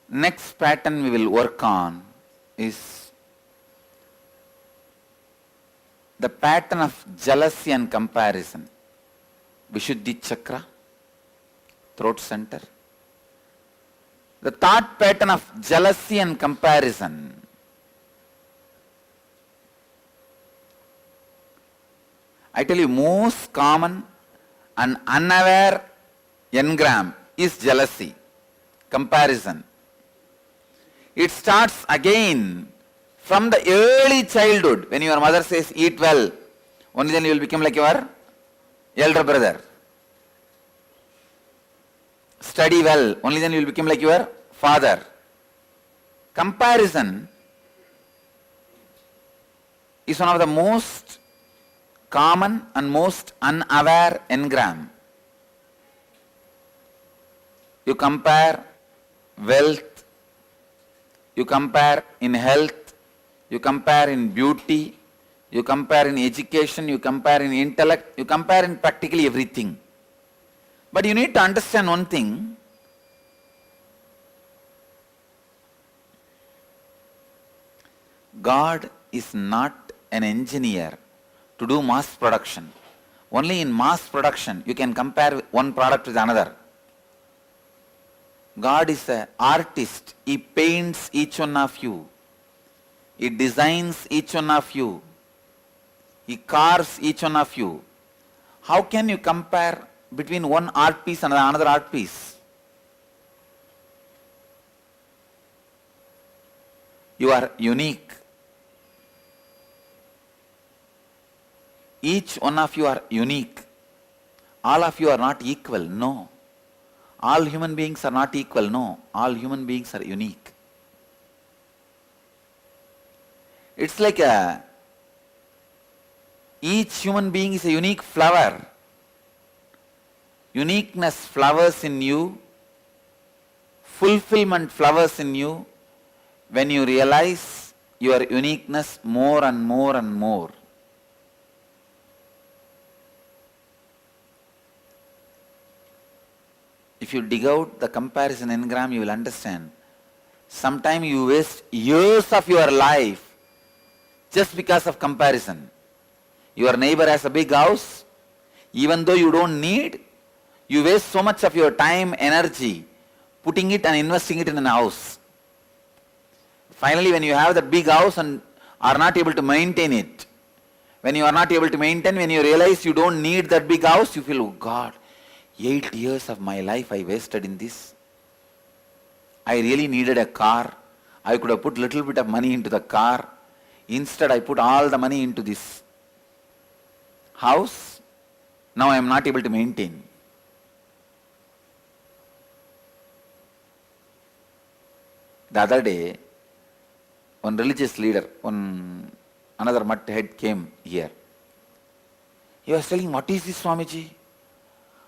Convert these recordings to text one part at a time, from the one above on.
Next pattern we will work on is the pattern of jealousy and comparison. Vishuddhi chakra, throat center. The thought pattern of jealousy and comparison. I tell you, most common and unaware engram is jealousy, comparison. It starts again from the early childhood. When your mother says eat well, only then you will become like your elder brother. Study well, only then you will become like your father. Comparison is one of the most common and most unaware engram. You compare wealth, you compare in health, you compare in beauty, you compare in education, you compare in intellect, you compare in practically everything. But you need to understand one thing. God is not an engineer to do mass production. Only in mass production you can compare one product with another. God is an artist. He paints each one of you. He designs each one of you. He carves each one of you. How can you compare between one art piece and another art piece? You are unique. Each one of you are unique. All of you are not equal. No. All human beings are not equal. No. All human beings are unique. It's like each human being is a unique flower. Uniqueness flowers in you. Fulfillment flowers in you when you realize your uniqueness more and more and more. If you dig out the comparison engram, you will understand. Sometimes you waste years of your life just because of comparison. Your neighbor has a big house. Even though you don't need, you waste so much of your time, energy, putting it and investing it in a house. Finally, when you have that big house and are not able to maintain it, when you are not able to maintain, when you realize you don't need that big house, you feel, oh God, 8 years of my life I wasted in this. I really needed a car. I could have put little bit of money into the car. Instead, I put all the money into this house. Now I am not able to maintain. The other day, one religious leader, another mutt head came here. He was telling, what is this, Swamiji?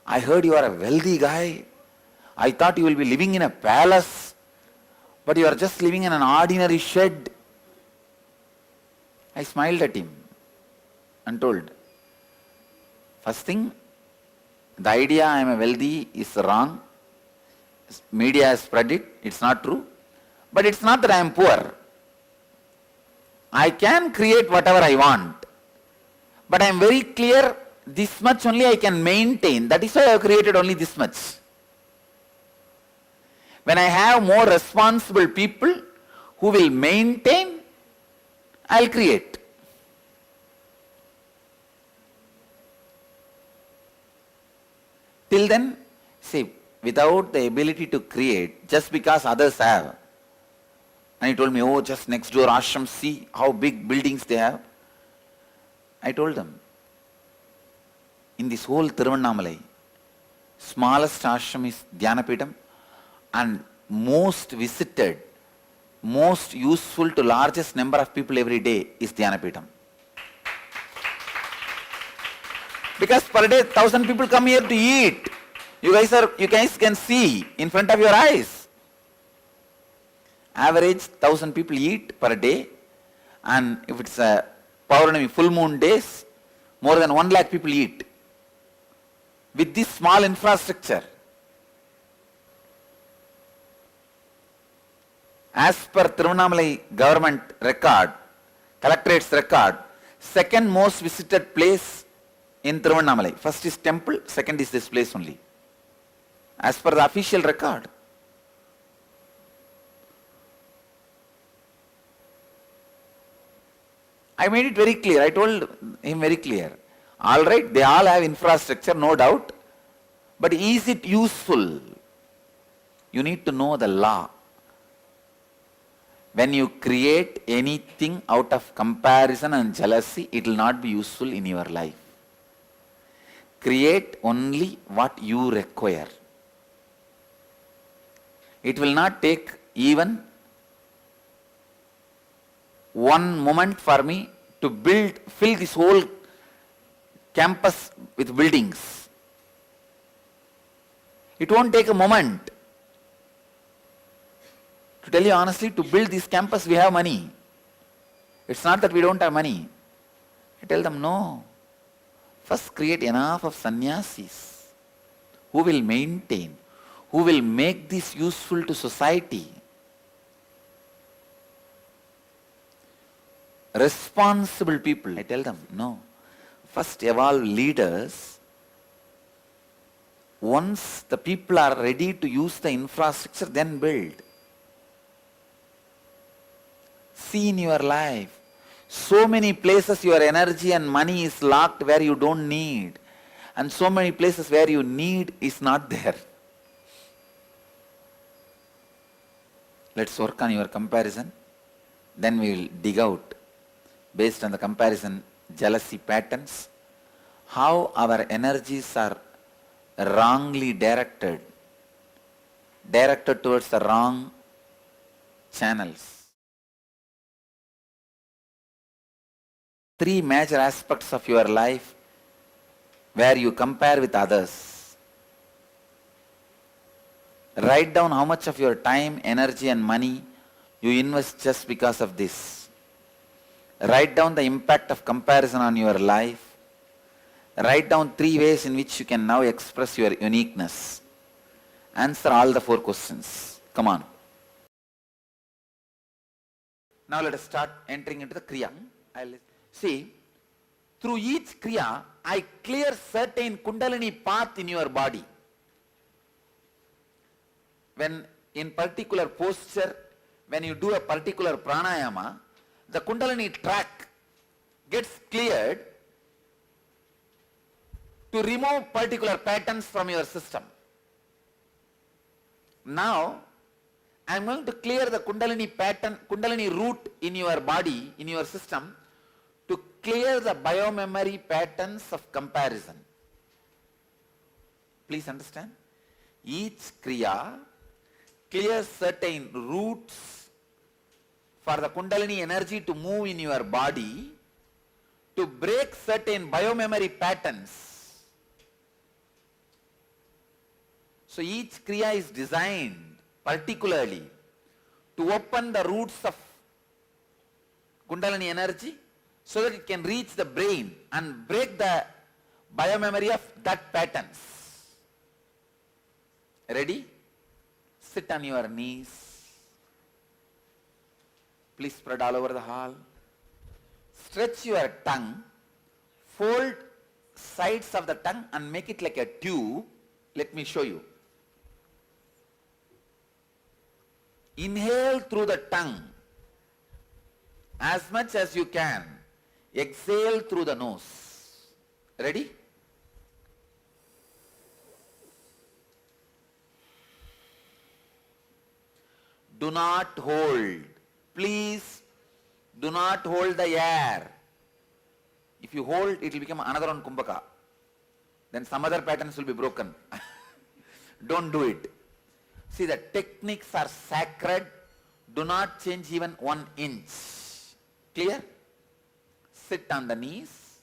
I heard you are a wealthy guy. I thought you will be living in a palace, but you are just living in an ordinary shed. I smiled at him and told, first thing, the idea I am a wealthy is wrong. Media has spread it. It's not true. But it's not that I am poor. I can create whatever I want. But I am very clear, this much only I can maintain. That is why I have created only this much. When I have more responsible people who will maintain, I will create. Till then, see, without the ability to create, just because others have, and he told me, oh, just next door ashram, see how big buildings they have. I told them, in this whole Tiruvannamalai, smallest ashram is Dhyanapitham, and most visited, most useful to largest number of people every day is Dhyanapitham. Because per day 1,000 people come here to eat. You guys can see in front of your eyes. Average 1,000 people eat per day, and if it's a Pauranami full moon days, more than 1 lakh people eat. With this small infrastructure. As per Tiruvannamalai government record, collectorate's record, second most visited place in Tiruvannamalai. First is temple, second is this place only. As per the official record. I made it very clear. I told him very clear. All right, they all have infrastructure, no doubt. But is it useful? You need to know the law. When you create anything out of comparison and jealousy, it will not be useful in your life. Create only what you require. It will not take even one moment for me to fill this whole campus with buildings. It won't take a moment. To tell you honestly, to build this campus we have money. It's not that we don't have money. I tell them, no. First create enough of sannyasis who will maintain, who will make this useful to society. Responsible people, I tell them, no. First evolve leaders. Once the people are ready to use the infrastructure, then build. See in your life, so many places your energy and money is locked where you don't need, and so many places where you need is not there. Let's work on your comparison, then we will dig out, based on the comparison jealousy patterns, how our energies are wrongly directed towards the wrong channels. Three major aspects of your life where you compare with others. Write down how much of your time, energy and money you invest just because of this. Write down the impact of comparison on your life. Write down 3 ways in which you can now express your uniqueness. Answer all the 4 questions. Come on. Now let us start entering into the Kriya. See, through each Kriya, I clear certain Kundalini path in your body. When in particular posture, when you do a particular pranayama, the Kundalini track gets cleared to remove particular patterns from your system. Now, I am going to clear the Kundalini pattern, Kundalini root in your body, in your system, to clear the biomemory patterns of comparison. Please understand. Each Kriya clears certain roots for the Kundalini energy to move in your body to break certain biomemory patterns. So each Kriya is designed particularly to open the roots of Kundalini energy so that it can reach the brain and break the biomemory of that patterns. Ready? Sit on your knees. Please spread all over the hall. Stretch your tongue. Fold sides of the tongue and make it like a tube. Let me show you. Inhale through the tongue as much as you can. Exhale through the nose. Ready? Do not hold. Please do not hold the air. If you hold, it will become another one kumbhaka. Then some other patterns will be broken. Don't do it. See, the techniques are sacred. Do not change even 1 inch. Clear? Sit on the knees.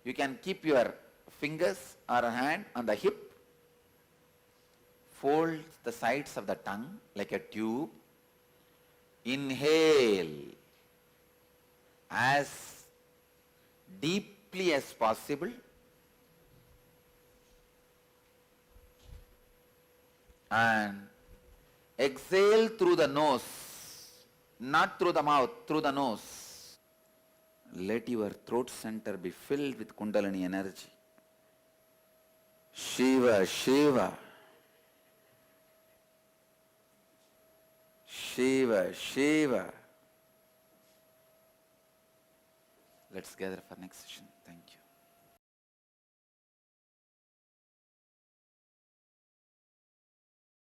You can keep your fingers or a hand on the hip. Fold the sides of the tongue like a tube. Inhale as deeply as possible. And exhale through the nose. not through the mouth, through the nose. Let your throat center be filled with Kundalini energy. Shiva, Shiva. Shiva, Shiva. Let's gather for next session. Thank you.